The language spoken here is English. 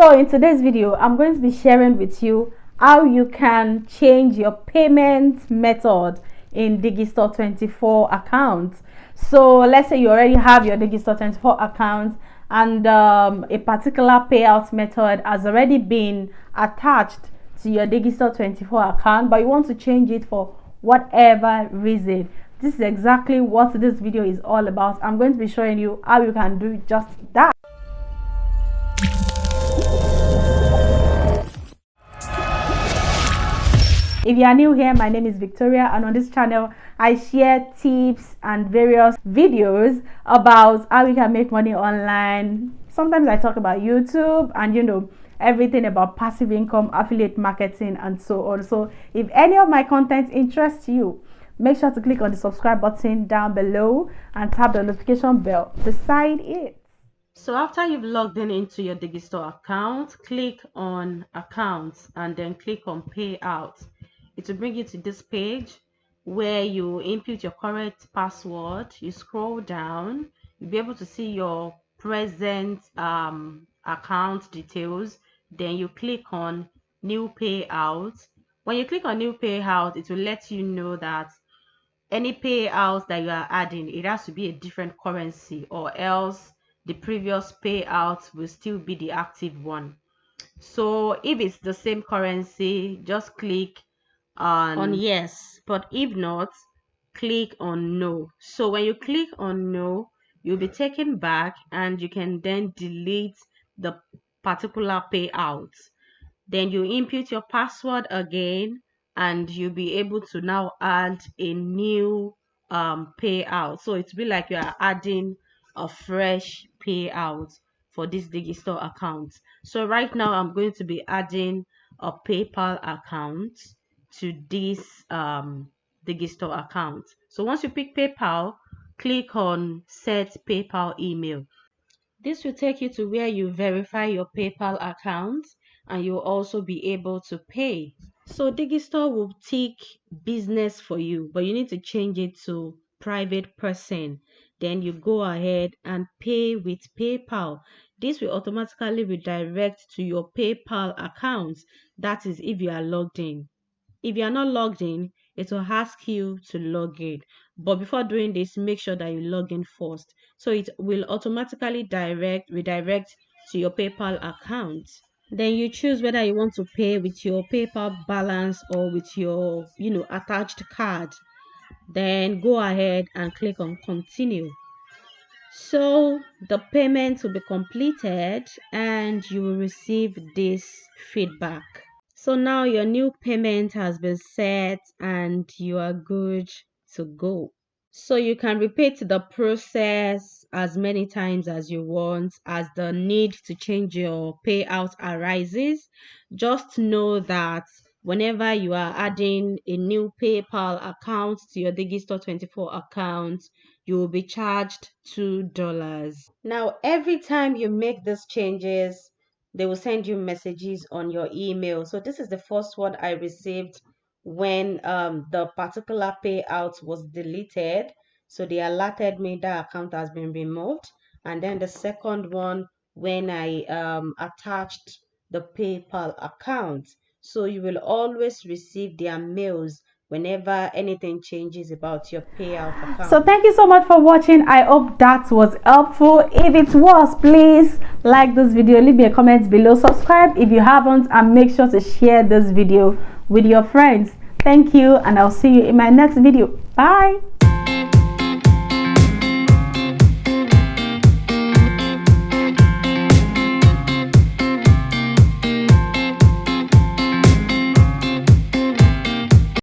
So in today's video, I'm going to be sharing with you how you can change your payment method in Digistore24 account. So let's say you already have your Digistore24 account and a particular payout method has already been attached to your Digistore24 account, but you want to change it for whatever reason. This is exactly what this video is all about. I'm going to be showing you how you can do just that. If you are new here, my name is Victoria, and on this channel I share tips and various videos about how you can make money online. Sometimes I talk about YouTube and everything about passive income, affiliate marketing, and so on. So if any of my content interests you, make sure to click on the subscribe button down below and tap the notification bell beside it. So after you've logged into your Digistore account, click on accounts and then click on payout. It will bring you to this page where you input your correct password. You scroll down, you'll be able to see your present account details. Then you click on new payout. When you click on new payout, it will let you know that any payout that you are adding, it has to be a different currency, or else the previous payout will still be the active one. So if it's the same currency, just click on yes, but if not, click on no. So when you click on no, you'll be taken back and you can then delete the particular payout. Then you input your password again and you'll be able to now add a new payout. So it'll be like you are adding a fresh payout for this Digistore account. So right now I'm going to be adding a PayPal account to this Digistore account. So once you pick PayPal, click on set PayPal email. This will take you to where you verify your PayPal account and you'll also be able to pay. So Digistore will tick business for you, but you need to change it to private person. Then you go ahead and pay with PayPal. This will automatically redirect to your PayPal account. That is if you are logged in. If you are not logged in, it will ask you to log in. But before doing this, make sure that you log in first. So it will automatically redirect to your PayPal account. Then you choose whether you want to pay with your PayPal balance or with your attached card. Then go ahead and click on continue. So the payment will be completed and you will receive this feedback. So now your new payment has been set and you are good to go. So you can repeat the process as many times as you want as the need to change your payout arises. Just know that whenever you are adding a new PayPal account to your Digistore24 account, you will be charged $2. Now, every time you make these changes, they will send you messages on your email. So this is the first one I received when the particular payout was deleted. So they alerted me that account has been removed. And then the second one when I attached the PayPal account. So you will always receive their mails whenever anything changes about your payout account. So thank you so much for watching. I hope that was helpful. If it was, please like this video, leave me a comment below, subscribe if you haven't, and make sure to share this video with your friends. Thank you, and I'll see you in my next video. Bye.